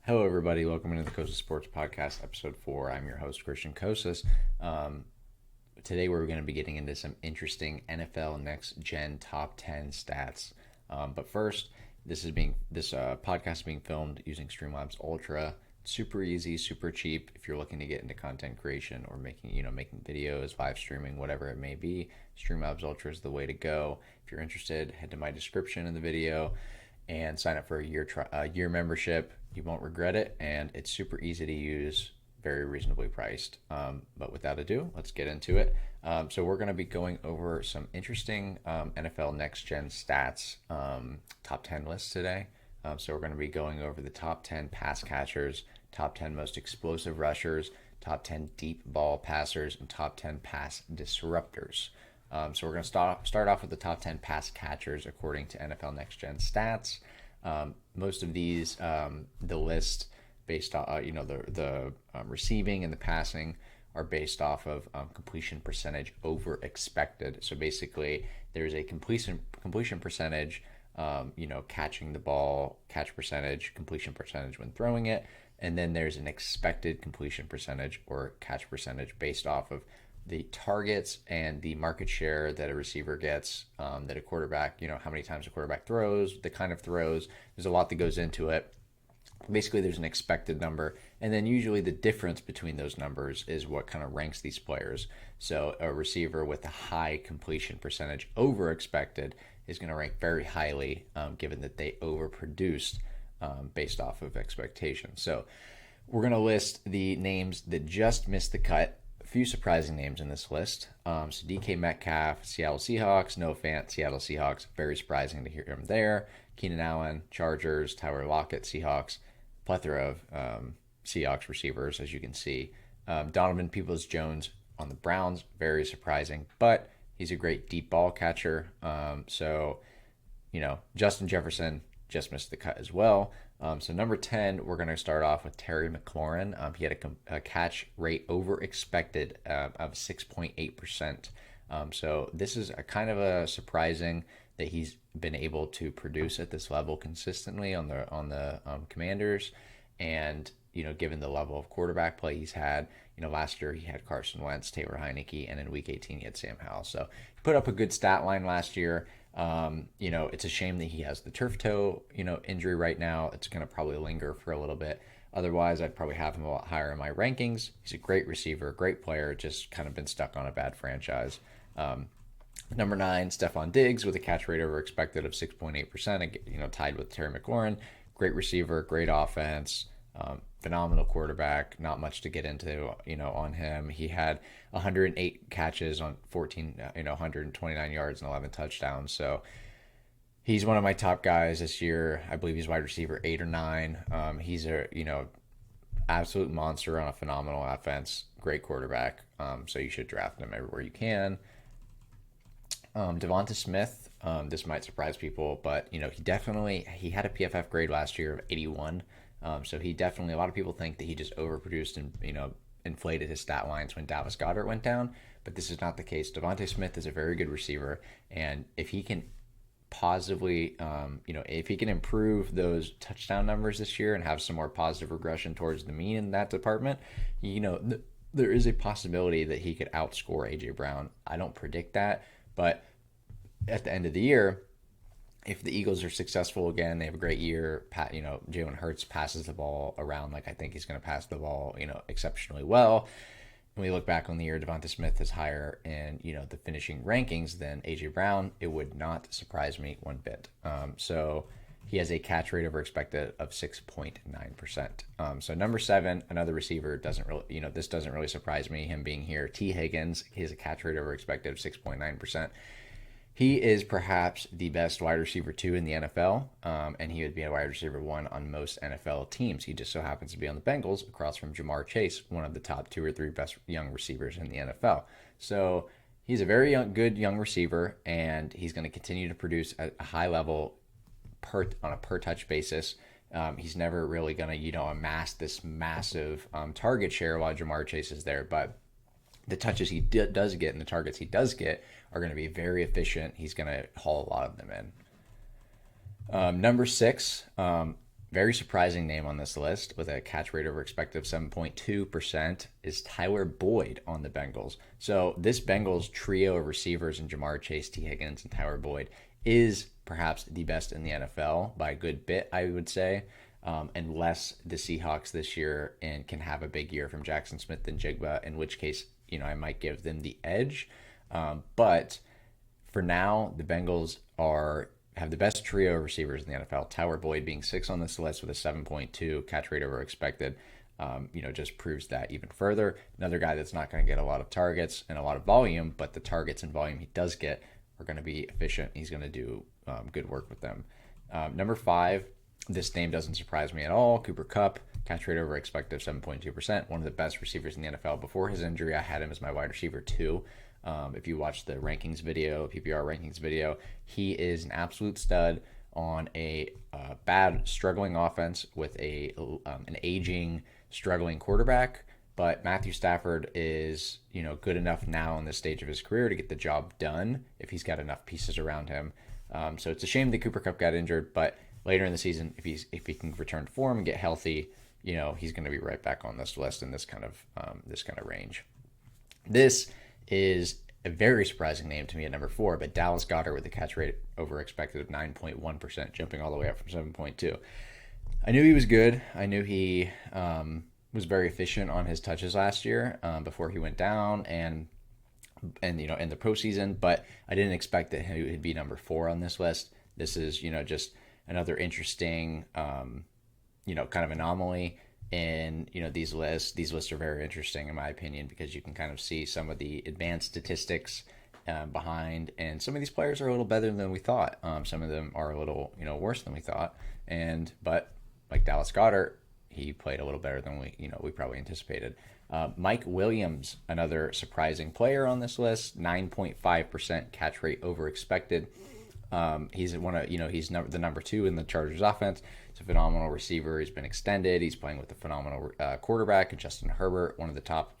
Hello, everybody. Welcome into the Kocsis Sports Podcast, episode 4. I'm your host, Christian Kocsis. Today, we're going to be getting into some interesting NFL Next Gen Top 10 stats. But first, this podcast is being filmed using Streamlabs Ultra. Super easy, super cheap. If you're looking to get into content creation or making videos, live streaming, whatever it may be, Streamlabs Ultra is the way to go. If you're interested, head to my description in the video and sign up for a year membership. You won't regret it, and it's super easy to use, very reasonably priced. But without ado, let's get into it. So we're going to be going over some interesting NFL Next Gen stats, top 10 lists today. So we're going to be going over the top 10 pass catchers, top 10 most explosive rushers, top 10 deep ball passers, and top 10 pass disruptors. So we're going to start off with the top 10 pass catchers according to NFL Next Gen stats. Most of these, the list based on, the receiving and the passing are based off of completion percentage over expected. So basically, there's a completion percentage, catching the ball, catch percentage, completion percentage when throwing it, and then there's an expected completion percentage or catch percentage based off of the targets and the market share that a receiver gets, that a quarterback, how many times a quarterback throws, the kind of throws. There's a lot that goes into it. Basically, there's an expected number, and then usually the difference between those numbers is what kind of ranks these players. So a receiver with a high completion percentage over expected is going to rank very highly, given that they overproduced based off of expectations. So we're going to list the names that just missed the cut. Few surprising names in this list. So DK Metcalf, Seattle Seahawks. Noah Fant, Seattle Seahawks. Very surprising to hear him there. Keenan Allen, Chargers. Tyler Lockett, Seahawks. Plethora of Seahawks receivers, as you can see. Donovan Peoples-Jones on the Browns. Very surprising, but he's a great deep ball catcher. Justin Jefferson just missed the cut as well. So number 10, we're going to start off with Terry McLaurin. He had a catch rate over expected of 6.8%. So this is a kind of a surprising that he's been able to produce at this level consistently on the Commanders, and given the level of quarterback play he's had. Last year he had Carson Wentz, Taylor Heineke, and in Week 18 he had Sam Howell. So he put up a good stat line last year. It's a shame that he has the turf toe, injury right now. It's going to probably linger for a little bit. Otherwise, I'd probably have him a lot higher in my rankings. He's a great receiver, great player, just kind of been stuck on a bad franchise. Number 9, Stephon Diggs with a catch rate over expected of 6.8%, tied with Terry McLaurin. Great receiver, great offense, phenomenal quarterback. Not much to get into, on him. He had 108 catches on 129 yards and 11 touchdowns. So he's one of my top guys this year. I believe he's wide receiver 8 or 9. He's a, absolute monster on a phenomenal offense. Great quarterback. So you should draft him everywhere you can. Devonta Smith, this might surprise people, but he had a PFF grade last year of 81. So he definitely, a lot of people think that he just overproduced and inflated his stat lines when Dallas Goedert went down, but this is not the case. Devonta Smith is a very good receiver, and if he can positively, if he can improve those touchdown numbers this year and have some more positive regression towards the mean in that department, there is a possibility that he could outscore AJ Brown. I don't predict that. But at the end of the year, if the Eagles are successful again, they have a great year. Jalen Hurts passes the ball around like I think he's going to pass the ball, exceptionally well. When we look back on the year, Devonta Smith is higher in, the finishing rankings than AJ Brown. It would not surprise me one bit. So he has a catch rate over expected of 6.9%. So number 7, another receiver this doesn't really surprise me, him being here. T. Higgins, he has a catch rate over expected of 6.9%. He is perhaps the best wide receiver 2 in the NFL, and he would be a wide receiver 1 on most NFL teams. He just so happens to be on the Bengals across from Jamar Chase, one of the top 2 or 3 best young receivers in the NFL. So he's a very good young receiver, and he's going to continue to produce at a high level on a per touch basis. He's never really going to, amass this massive target share while Jamar Chase is there, but the touches he does get and the targets he does get are going to be very efficient. He's going to haul a lot of them in. Number 6, Very surprising name on this list with a catch rate over expected of 7.2% is Tyler Boyd on the Bengals. So this Bengals trio of receivers in Jamar Chase, T. Higgins, and Tyler Boyd is perhaps the best in the NFL by a good bit, I would say, unless the Seahawks this year and can have a big year from Jackson Smith and Jigba, in which case, I might give them the edge. But for now, the Bengals have the best trio of receivers in the NFL. Tyler Boyd being 6th on this list with a 7.2 catch rate over expected, just proves that even further. Another guy that's not going to get a lot of targets and a lot of volume, but the targets and volume he does get are going to be efficient. He's going to do good work with them. Number 5, this name doesn't surprise me at all. Cooper Kupp, catch rate over expected 7.2%. One of the best receivers in the NFL. Before his injury, I had him as my wide receiver 2. If you watch the rankings video, PPR rankings video, he is an absolute stud on a bad, struggling offense with an aging, struggling quarterback. But Matthew Stafford is, good enough now in this stage of his career to get the job done if he's got enough pieces around him. So it's a shame that Cooper Kupp got injured, but later in the season, if he can return to form and get healthy, he's going to be right back on this list in this kind of range. This is a very surprising name to me at number 4, but Dallas Goedert with a catch rate over expected of 9.1%, jumping all the way up from 7.2. I knew he was good. I knew he was very efficient on his touches last year before he went down and in the postseason, but I didn't expect that he would be number 4 on this list. This is, just another interesting, kind of anomaly. And, these lists are very interesting in my opinion because you can kind of see some of the advanced statistics behind, and some of these players are a little better than we thought. Some of them are a little, worse than we thought. But like Dallas Goedert, he played a little better than we probably anticipated. Mike Williams, another surprising player on this list, 9.5% catch rate over expected. He's the number 2 in the Chargers offense. He's a phenomenal receiver. He's been extended. He's playing with a phenomenal quarterback, Justin Herbert, one of the top,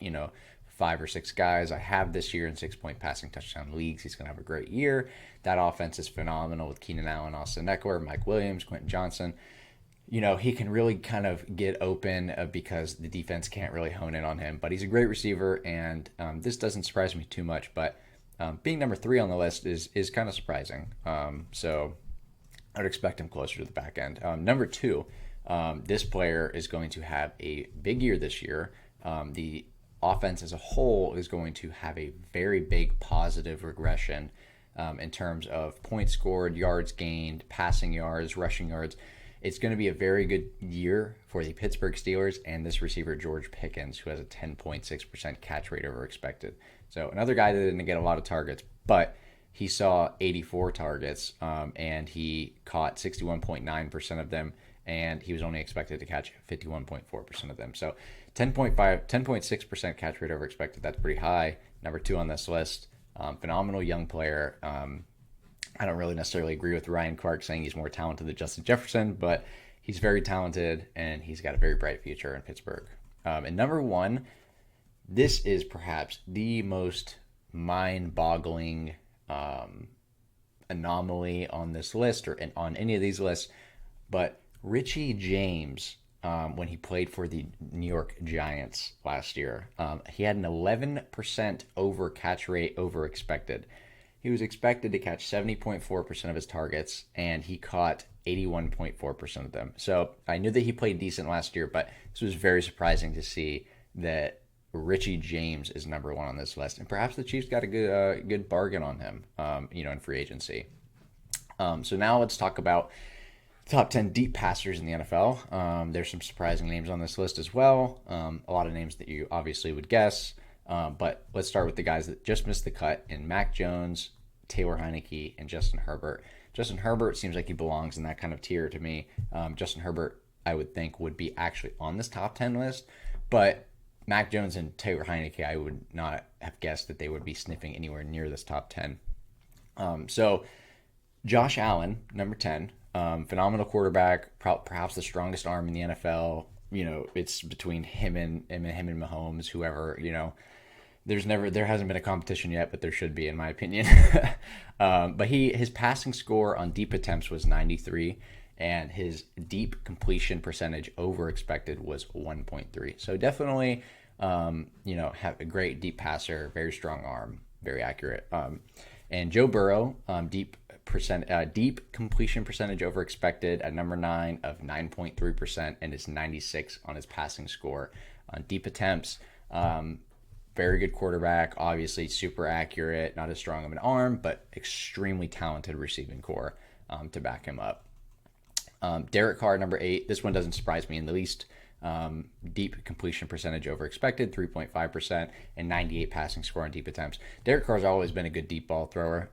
5 or 6 guys I have this year in 6-point passing touchdown leagues. He's going to have a great year. That offense is phenomenal with Keenan Allen, Austin Eckler, Mike Williams, Quentin Johnson. He can really kind of get open because the defense can't really hone in on him. But he's a great receiver, and this doesn't surprise me too much. But being number 3 on the list is kind of surprising. So I would expect him closer to the back end. Number 2, this player is going to have a big year this year. The offense as a whole is going to have a very big positive regression in terms of points scored, yards gained, passing yards, rushing yards. It's going to be a very good year for the Pittsburgh Steelers and this receiver, George Pickens, who has a 10.6% catch rate over expected. So another guy that didn't get a lot of targets, but he saw 84 targets and he caught 61.9% of them, and he was only expected to catch 51.4% of them. So 10.6% catch rate over expected. That's pretty high. Number 2 on this list. Phenomenal young player. I don't really necessarily agree with Ryan Clark saying he's more talented than Justin Jefferson, but he's very talented and he's got a very bright future in Pittsburgh. And number 1, this is perhaps the most mind-boggling anomaly on this list or on any of these lists, but Richie James, when he played for the New York Giants last year, he had an 11% over catch rate over expected. He was expected to catch 70.4% of his targets, and he caught 81.4% of them. So I knew that he played decent last year, but this was very surprising to see that Richie James is number 1 on this list, and perhaps the Chiefs got a good bargain on him, in free agency. So now let's talk about top 10 deep passers in the NFL. There's some surprising names on this list as well. A lot of names that you obviously would guess, but let's start with the guys that just missed the cut in Mac Jones, Taylor Heineke, and Justin Herbert. Justin Herbert seems like he belongs in that kind of tier to me. Justin Herbert, I would think, would be actually on this top 10 list, but Mac Jones and Taylor Heineke, I would not have guessed that they would be sniffing anywhere near this top 10. So Josh Allen, number 10, phenomenal quarterback, perhaps the strongest arm in the NFL. It's between him and Mahomes, whoever, there hasn't been a competition yet, but there should be, in my opinion. But his passing score on deep attempts was 93, and his deep completion percentage over expected was 1.3. So definitely, have a great deep passer, very strong arm, very accurate. And Joe Burrow, deep completion percentage over expected at number 9 of 9.3%, and is 96 on his passing score on deep attempts. Very good quarterback, obviously super accurate, not as strong of an arm, but extremely talented receiving core to back him up. Derek Carr, number 8. This one doesn't surprise me in the least. Deep completion percentage over expected, 3.5%, and 98 passing score on deep attempts. Derek Carr's always been a good deep ball thrower,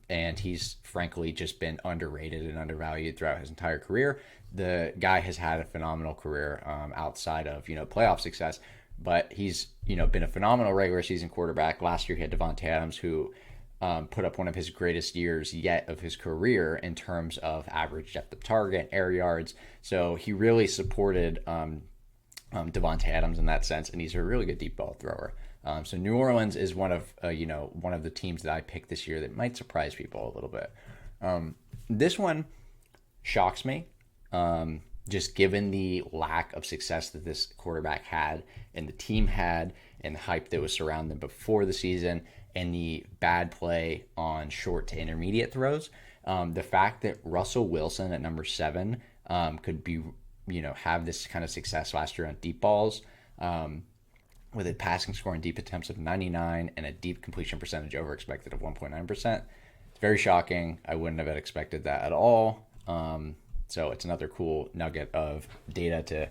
and he's frankly just been underrated and undervalued throughout his entire career. The guy has had a phenomenal career outside of playoff success, but he's been a phenomenal regular season quarterback. Last year he had Davante Adams, who put up one of his greatest years yet of his career in terms of average depth of target, air yards. So he really supported Davante Adams in that sense, and he's a really good deep ball thrower. So New Orleans is one of the teams that I picked this year that might surprise people a little bit. This one shocks me, just given the lack of success that this quarterback had and the team had, and the hype that was surrounding them before the season, and the bad play on short to intermediate throws. The fact that Russell Wilson at number 7 could be, have this kind of success last year on deep balls, with a passing score and deep attempts of 99 and a deep completion percentage over expected of 1.9%. It's very shocking. I wouldn't have expected that at all. So it's another cool nugget of data to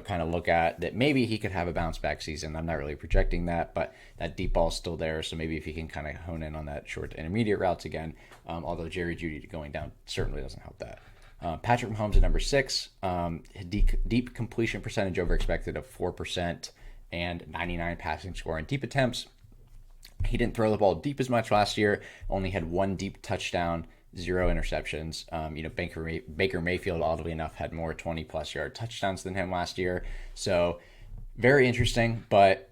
kind of look at, that maybe he could have a bounce back season. I'm not really projecting that, but that deep ball is still there. So maybe if he can kind of hone in on that short to intermediate routes again, although Jerry Jeudy going down certainly doesn't help that. Patrick Mahomes at number 6, deep completion percentage over expected of 4% and 99 passing score and deep attempts. He didn't throw the ball deep as much last year, only had 1 deep touchdown, 0 interceptions. Baker Mayfield, oddly enough, had more 20-plus yard touchdowns than him last year. So very interesting, but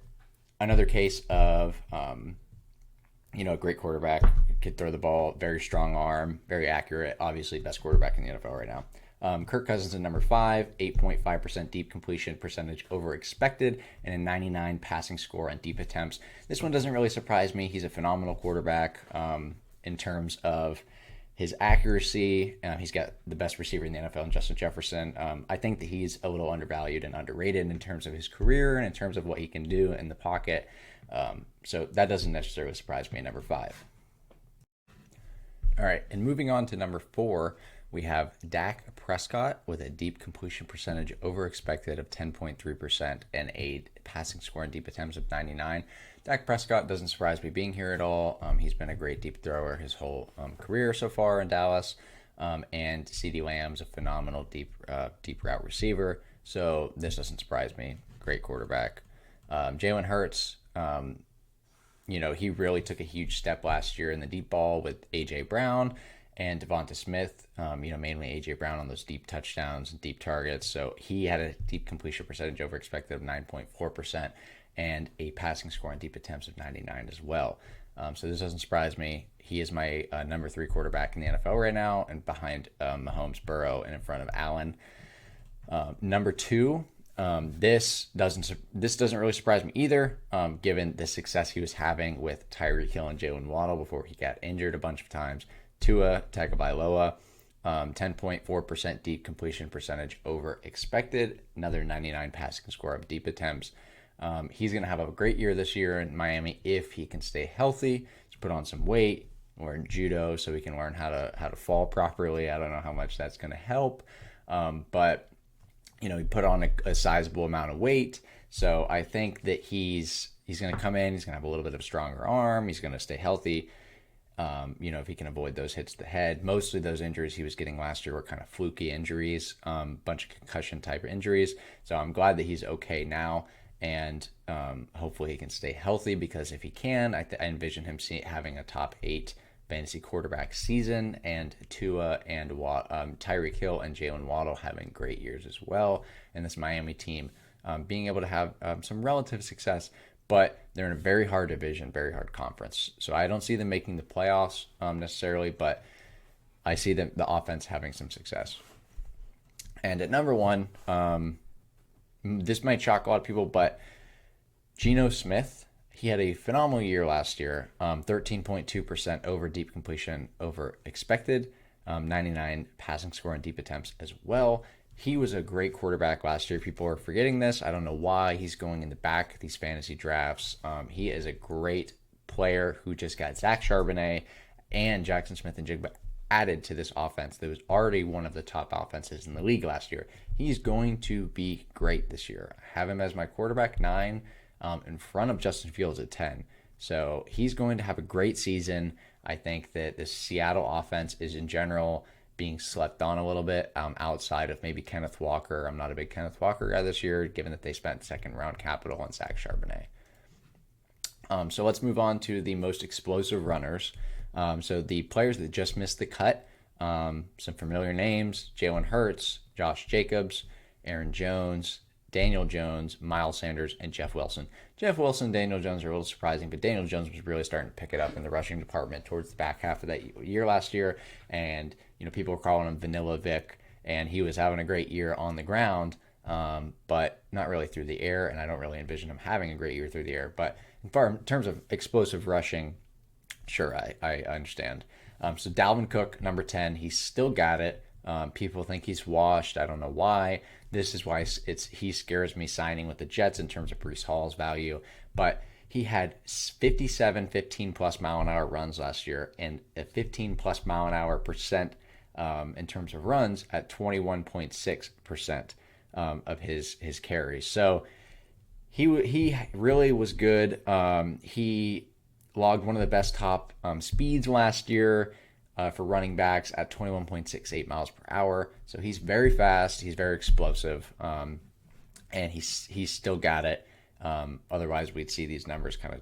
another case of, a great quarterback, could throw the ball, very strong arm, very accurate, obviously best quarterback in the NFL right now. Kirk Cousins at number 5, 8.5% deep completion percentage over expected, and a 99 passing score on deep attempts. This one doesn't really surprise me. He's a phenomenal quarterback in terms of his accuracy. He's got the best receiver in the NFL in Justin Jefferson. I think that he's a little undervalued and underrated in terms of his career and in terms of what he can do in the pocket. So that doesn't necessarily surprise me at number 5. All right, and moving on to number 4, we have Dak Prescott with a deep completion percentage over expected of 10.3% and a passing score and deep attempts of 99. Dak Prescott doesn't surprise me being here at all. He's been a great deep thrower his whole career so far in Dallas. And CeeDee Lamb's a phenomenal deep route receiver. So this doesn't surprise me. Great quarterback. Jalen Hurts, he really took a huge step last year in the deep ball with A.J. Brown and Devonta Smith, mainly A.J. Brown on those deep touchdowns and deep targets. So he had a deep completion percentage over expected of 9.4% and a passing score on deep attempts of 99 as well. So this doesn't surprise me. He is my number 3 quarterback in the NFL right now, and behind Mahomes, Burrow, and in front of Allen. Number 2, this doesn't really surprise me either, given the success he was having with Tyreek Hill and Jalen Waddle before he got injured a bunch of times. Tua Tagovailoa, 10.4% deep completion percentage over expected, another 99 passing score of deep attempts. He's going to have a great year this year in Miami if he can stay healthy. He's put on some weight, learn judo so he can learn how to fall properly. I don't know how much that's going to help, but he put on a sizable amount of weight. So I think that he's going to come in. He's going to have a little bit of a stronger arm. He's going to stay healthy. If he can avoid those hits to the head. Mostly those injuries he was getting last year were kind of fluky injuries, bunch of concussion type of injuries. So I'm glad that he's okay now, and hopefully he can stay healthy, because if he can, I envision him having a top 8 fantasy quarterback season, and Tua and Tyreek Hill and Jalen Waddle having great years as well, and this Miami team being able to have some relative success. But they're in a very hard division, very hard conference. So I don't see them making the playoffs necessarily, but I see the offense having some success. And at number one, this might shock a lot of people, but Geno Smith, he had a phenomenal year last year. 13.2% over deep completion over expected, 99 passing score on deep attempts as well. He was a great quarterback last year. People are forgetting this. I don't know why he's going in the back of these fantasy drafts. He is a great player who just got Zach Charbonnet and Jackson Smith-Njigba added to this offense that was already one of the top offenses in the league last year. He's going to be great this year. I have him as my quarterback 9 in front of Justin Fields at 10. So he's going to have a great season. I think that the Seattle offense is in general being slept on a little bit outside of maybe Kenneth Walker. I'm not a big Kenneth Walker guy this year, given that they spent second round capital on Zach Charbonnet. So let's move on to the most explosive runners. So the players that just missed the cut, some familiar names: Jalen Hurts, Josh Jacobs, Aaron Jones, Daniel Jones, Miles Sanders, and Jeff Wilson. Jeff Wilson and Daniel Jones are a little surprising, but Daniel Jones was really starting to pick it up in the rushing department towards the back half of that year last year. And, people were calling him Vanilla Vic, and he was having a great year on the ground, but not really through the air. And I don't really envision him having a great year through the air. But in terms of explosive rushing, sure, I understand. So Dalvin Cook, number 10, he's still got it. People think he's washed. I don't know why. This is why he scares me signing with the Jets in terms of Breece Hall's value. But he had 57 15-plus mile-an-hour runs last year and a 15-plus mile-an-hour percent in terms of runs at 21.6% of his carries. So he really was good. He logged one of the best top speeds last year for running backs at 21.68 miles per hour. So he's very fast. He's very explosive, and he's still got it. Otherwise, we'd see these numbers kind of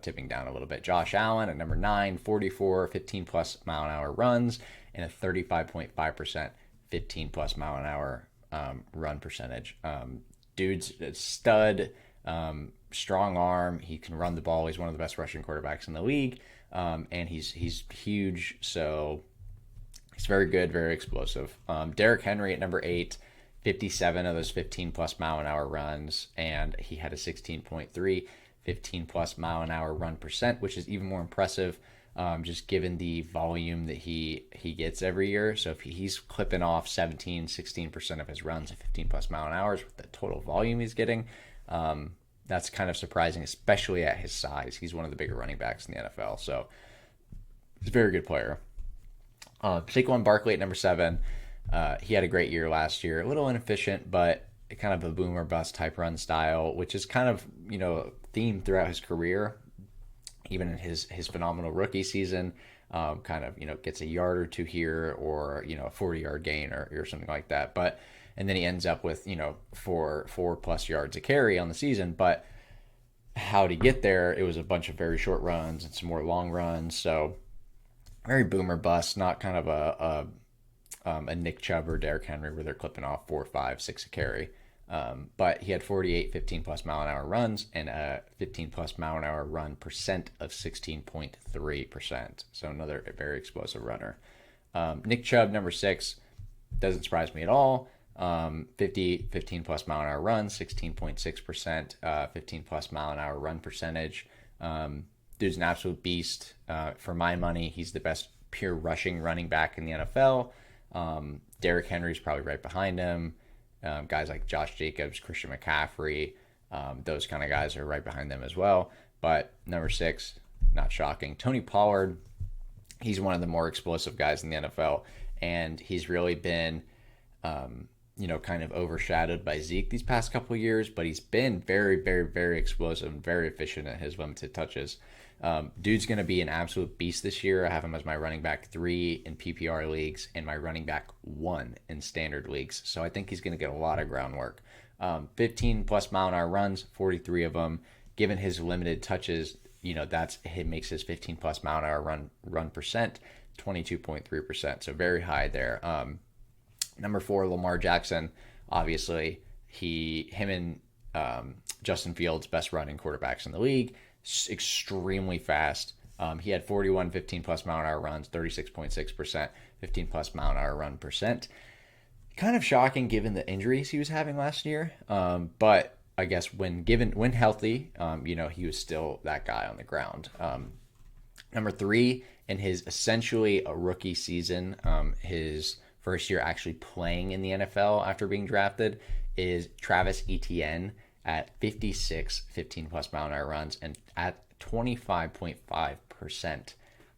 tipping down a little bit. Josh Allen at number 9, 44 15-plus mile-an-hour runs and a 35.5% 15-plus mile-an-hour run percentage. Dude's a stud, strong arm. He can run the ball. He's one of the best rushing quarterbacks in the league. And he's huge, so he's very good, very explosive. Derrick Henry at number 8, 57 of those 15-plus mile-an-hour runs, and he had a 16.3 15-plus mile-an-hour run percent, which is even more impressive, just given the volume that he gets every year. So if he's clipping off 16% of his runs at 15-plus mile-an-hours with the total volume he's getting, that's kind of surprising, especially at his size. He's one of the bigger running backs in the NFL, so he's a very good player. Saquon Barkley at number 7. He had a great year last year. A little inefficient, but kind of a boomer bust type run style, which is kind of, theme throughout his career. Even in his phenomenal rookie season, kind of, gets a yard or two here or, a 40-yard gain or something like that. And then he ends up with, 4+ yards a carry on the season. But how'd he get there? It was a bunch of very short runs and some more long runs. So very boomer bust, not kind of a Nick Chubb or Derrick Henry where they're clipping off 4, 5, 6 a carry. But he had 48 15-plus mile-an-hour runs and a 15-plus mile-an-hour run percent of 16.3%. So another very explosive runner. Nick Chubb, number 6, doesn't surprise me at all. 15-plus mile-an-hour run, 16.6%, 15-plus mile-an-hour run percentage. Dude's an absolute beast. For my money, he's the best pure rushing running back in the NFL. Derrick Henry's probably right behind him. Guys like Josh Jacobs, Christian McCaffrey, those kind of guys are right behind them as well. But number 6, not shocking. Tony Pollard, he's one of the more explosive guys in the NFL, and he's really been kind of overshadowed by Zeke these past couple of years, but he's been very, very, very explosive and very efficient at his limited touches. Dude's going to be an absolute beast this year. I have him as my running back 3 in PPR leagues and my running back 1 in standard leagues. So I think he's going to get a lot of groundwork. 15-plus mile-an-hour runs, 43 of them. Given his limited touches, it makes his 15-plus mile-an-hour run percent 22.3%. So very high there. Number 4, Lamar Jackson. Obviously, him and Justin Fields, best running quarterbacks in the league. Extremely fast. He had 41 15-plus mile-an-hour runs, 36.6%, 15-plus mile-an-hour run percent. kind of shocking given the injuries he was having last year. But I guess when healthy, he was still that guy on the ground. Number three, in his essentially a rookie season, his first year actually playing in the NFL after being drafted, is Travis Etienne at 56 15-plus mile an hour runs and at 25.5%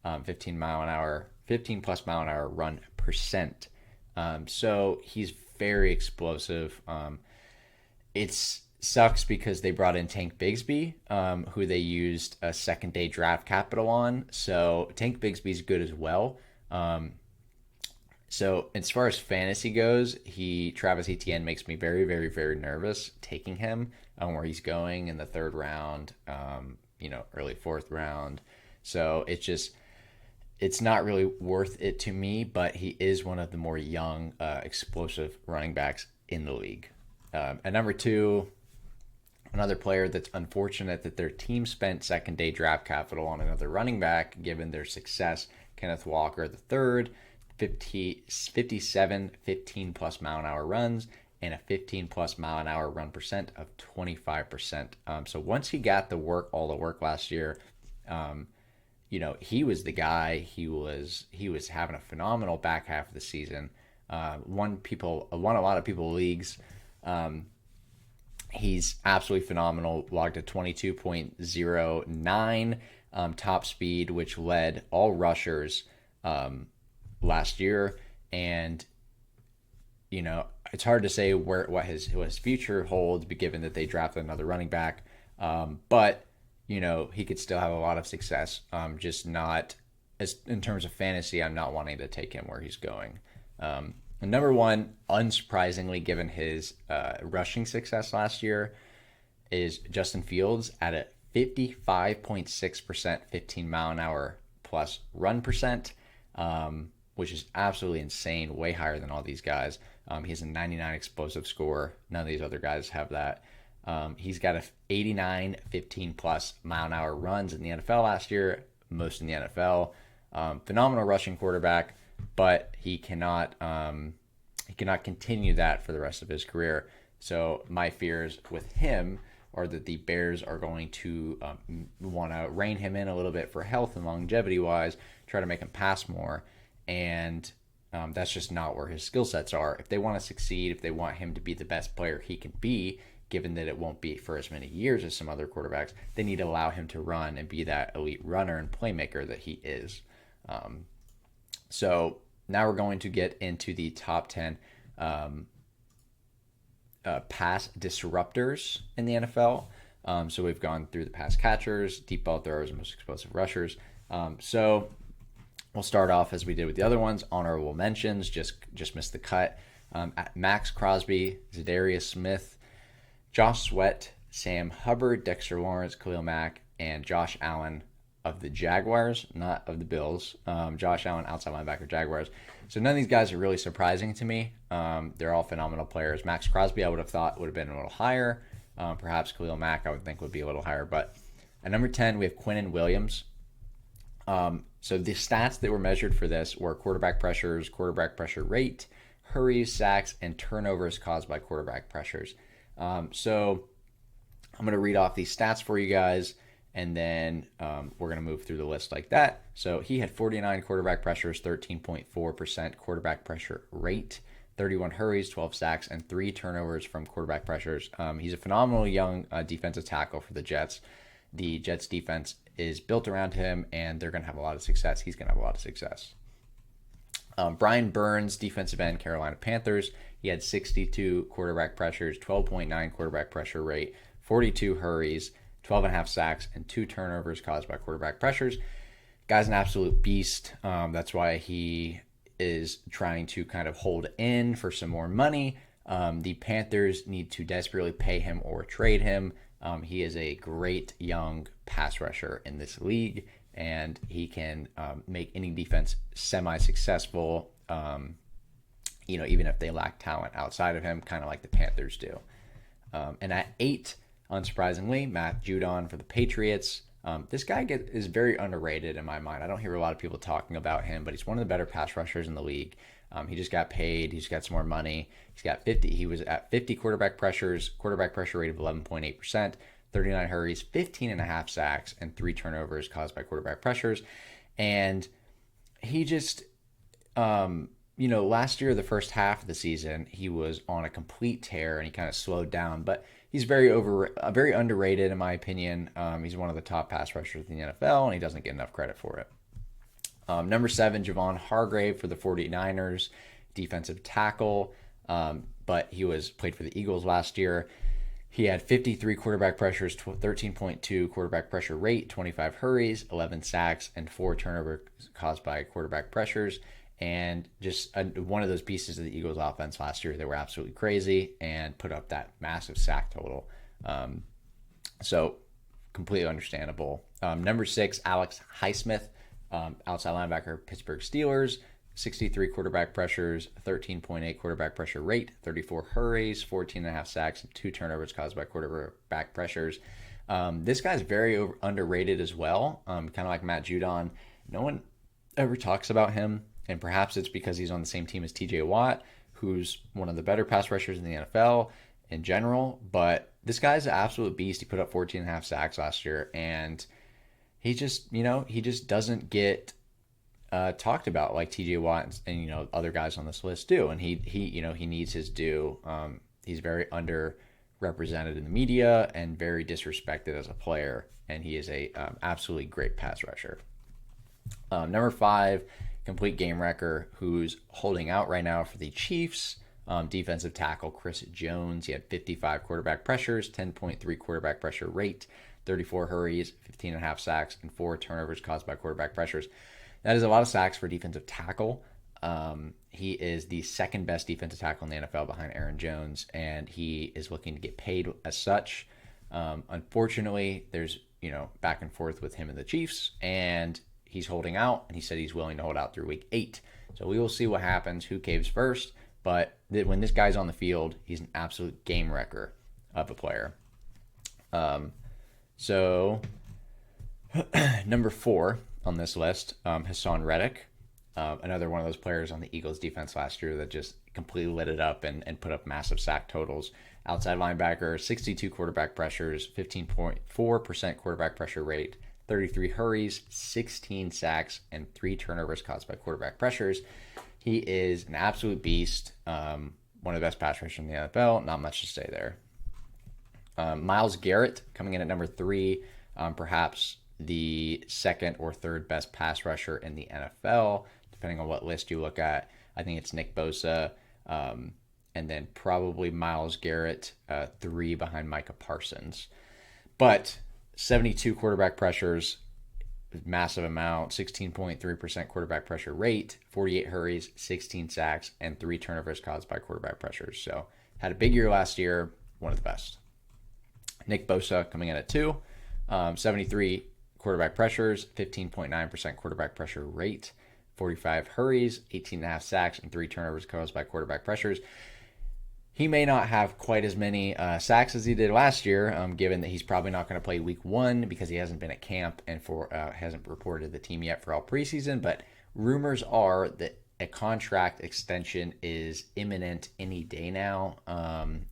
15-plus mile an hour run percent. So he's very explosive. It sucks because they brought in Tank Bigsby, who they used a second day draft capital on. So Tank Bigsby's good as well. So as far as fantasy goes, Travis Etienne makes me very, very, very nervous taking him where he's going in the third round, early fourth round. So it's not really worth it to me, but he is one of the more young, explosive running backs in the league. At number two, another player that's unfortunate that their team spent second day draft capital on another running back given their success, Kenneth Walker III, 57 15-plus mile an hour runs and a 15-plus mile an hour run percent of 25%. So once he got all the work last year, he was the guy. He was having a phenomenal back half of the season. Won a lot of people leagues. He's absolutely phenomenal. Logged a 22.09 top speed, which led all rushers last year. And it's hard to say what his future holds, given that they drafted another running back. But he could still have a lot of success. Just not as in terms of fantasy. I'm not wanting to take him where he's going. And number one, unsurprisingly, given his rushing success last year, is Justin Fields at a 55.6% 15 mile an hour plus run percent, which is absolutely insane, way higher than all these guys. He has a 99 explosive score. None of these other guys have that. He's got a 89 15-plus mile an hour runs in the NFL last year, most in the NFL. Phenomenal rushing quarterback, but he cannot continue that for the rest of his career. So my fears with him are that the Bears are going to want to rein him in a little bit for health and longevity-wise, try to make him pass more, and that's just not where his skill sets are. If they want to succeed, if they want him to be the best player he can be, given that it won't be for as many years as some other quarterbacks, they need to allow him to run and be that elite runner and playmaker that he is. So now we're going to get into the top 10 pass disruptors in the NFL. So we've gone through the pass catchers, deep ball throwers, and most explosive rushers. So we'll start off as we did with the other ones. Honorable mentions, just missed the cut. At Max Crosby, Zadarius Smith, Josh Sweat, Sam Hubbard, Dexter Lawrence, Khalil Mack, and Josh Allen of the Jaguars, not of the Bills. Josh Allen, outside linebacker, Jaguars. So none of these guys are really surprising to me. They're all phenomenal players. Max Crosby, I would have thought would have been a little higher. Perhaps Khalil Mack, I would think, would be a little higher. But at number 10, we have Quinnen Williams. So the stats that were measured for this were quarterback pressures, quarterback pressure rate, hurries, sacks, and turnovers caused by quarterback pressures. So I'm going to read off these stats for you guys, and then we're going to move through the list like that. So he had 49 quarterback pressures, 13.4% quarterback pressure rate, 31 hurries, 12 sacks, and 3 turnovers from quarterback pressures. He's a phenomenal young defensive tackle for the Jets. The Jets defense is built around him, and they're going to have a lot of success. He's going to have a lot of success. Brian Burns, defensive end, Carolina Panthers. He had 62 quarterback pressures, 12.9 quarterback pressure rate, 42 hurries, 12.5 sacks, and 2 turnovers caused by quarterback pressures. Guy's an absolute beast. That's why he is trying to kind of hold in for some more money. The Panthers need to desperately pay him or trade him. He is a great young pass rusher in this league, and he can make any defense semi-successful, even if they lack talent outside of him, kind of like the Panthers do. And at 8, unsurprisingly, Matt Judon for the Patriots. This guy is very underrated in my mind. I don't hear a lot of people talking about him, but he's one of the better pass rushers in the league. He just got paid. He's got some more money. He's got 50. He was at 50 quarterback pressures, quarterback pressure rate of 11.8%, 39 hurries, 15 and a half sacks, and 3 turnovers caused by quarterback pressures. And he just, last year, the first half of the season, he was on a complete tear and he kind of slowed down. But he's very underrated in my opinion. He's one of the top pass rushers in the NFL, and he doesn't get enough credit for it. Number 7, Javon Hargrave for the 49ers, defensive tackle, but he played for the Eagles last year. He had 53 quarterback pressures, 13.2 quarterback pressure rate, 25 hurries, 11 sacks, and 4 turnovers caused by quarterback pressures. And just one of those pieces of the Eagles offense last year that were absolutely crazy and put up that massive sack total. So completely understandable. Number 6, Alex Highsmith, outside linebacker, Pittsburgh Steelers, 63 quarterback pressures, 13.8 quarterback pressure rate, 34 hurries, 14.5 sacks, and 2 turnovers caused by quarterback pressures. This guy's very underrated as well, kind of like Matt Judon. No one ever talks about him, and perhaps it's because he's on the same team as TJ Watt, who's one of the better pass rushers in the NFL in general. But this guy's an absolute beast. He put up 14.5 sacks last year, and he just doesn't get talked about like TJ Watt and other guys on this list do, and he needs his due. He's very underrepresented in the media and very disrespected as a player, and he is a absolutely great pass rusher. Number 5, complete game wrecker, who's holding out right now for the Chiefs, defensive tackle Chris Jones. He had 55 quarterback pressures, 10.3 quarterback pressure rate, 34 hurries, 15.5 sacks, and 4 turnovers caused by quarterback pressures. That is a lot of sacks for defensive tackle. He is the second best defensive tackle in the NFL behind Aaron Jones, and he is looking to get paid as such. Unfortunately, there's back and forth with him and the Chiefs, and he's holding out, and he said he's willing to hold out through week 8. So we will see what happens, who caves first. But when this guy's on the field, he's an absolute game wrecker of a player. So number 4 on this list, Hassan Reddick, another one of those players on the Eagles defense last year that just completely lit it up and put up massive sack totals. Outside linebacker, 62 quarterback pressures, 15.4% quarterback pressure rate, 33 hurries, 16 sacks, and 3 turnovers caused by quarterback pressures. He is an absolute beast, one of the best pass rushers in the NFL. Not much to say there. Myles Garrett coming in at number 3, perhaps the second or third best pass rusher in the NFL, depending on what list you look at. I think it's Nick Bosa, and then probably Myles Garrett, 3 behind Micah Parsons. But 72 quarterback pressures, massive amount, 16.3% quarterback pressure rate, 48 hurries, 16 sacks, and 3 turnovers caused by quarterback pressures. So had a big year last year, one of the best. Nick Bosa coming in at 2, 73 quarterback pressures, 15.9% quarterback pressure rate, 45 hurries, 18.5 sacks, and 3 turnovers caused by quarterback pressures. He may not have quite as many sacks as he did last year, given that he's probably not going to play week 1 because he hasn't been at camp and hasn't reported the team yet for all preseason. But rumors are that a contract extension is imminent any day now,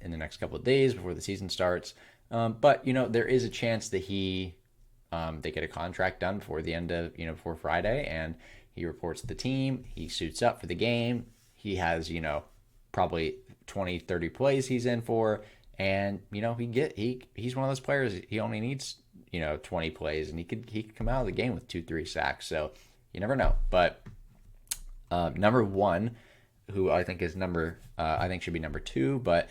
in the next couple of days before the season starts. But there is a chance that they get a contract done before the end of before Friday, and he reports to the team. He suits up for the game. He has probably 20, 30 plays he's in for, and he's one of those players. He only needs 20 plays, and he could come out of the game with 2-3 sacks. So you never know. But number 1, who I think should be number 2, but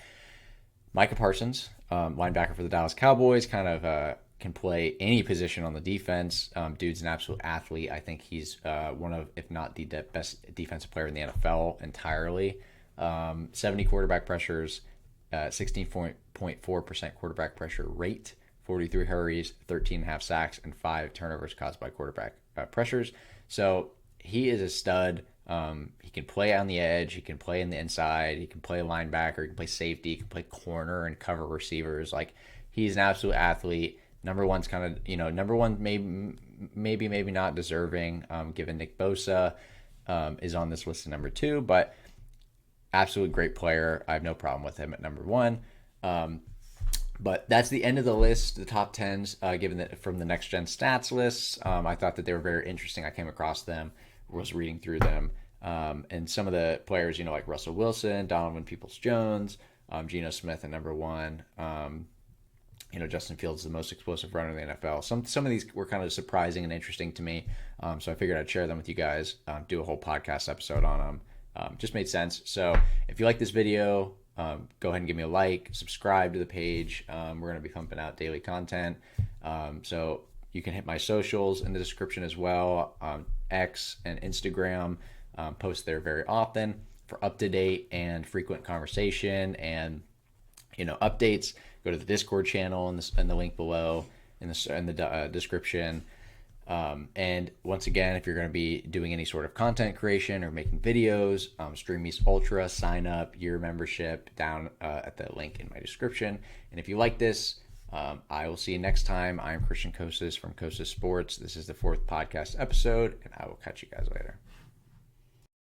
Micah Parsons, linebacker for the Dallas Cowboys, kind of can play any position on the defense. Dude's an absolute athlete. I think he's one of, if not the best defensive player in the NFL entirely. 70 quarterback pressures, 16.4% quarterback pressure rate, 43 hurries, 13.5 sacks, and 5 turnovers caused by quarterback pressures. So he is a stud. He can play on the edge. He can play in the inside. He can play linebacker. He can play safety. He can play corner and cover receivers. Like, he's an absolute athlete. Number 1's kind of, number 1 maybe not deserving, given Nick Bosa. is on this list at number 2, but absolutely great player. I have no problem with him at number 1. But that's the end of the list, the top 10s, given that from the Next Gen Stats lists. I thought that they were very interesting. I came across them, was reading through them. And some of the players, like Russell Wilson, Donovan Peoples-Jones, Geno Smith at number 1. Justin Fields is the most explosive runner in the NFL. Some of these were kind of surprising and interesting to me. So I figured I'd share them with you guys, do a whole podcast episode on them. Just made sense. So if you like this video, go ahead and give me a like, subscribe to the page. We're going to be pumping out daily content. So you can hit my socials in the description as well, X and Instagram. Post there very often for up-to-date and frequent conversation and updates. Go to the Discord channel in the link below in the description. And once again, if you're going to be doing any sort of content creation or making videos, Stream East Ultra, sign up, year membership down at the link in my description. And if you like this, I will see you next time. I'm Christian Kocsis from Kocsis Sports. This is the 4th podcast episode, and I will catch you guys later.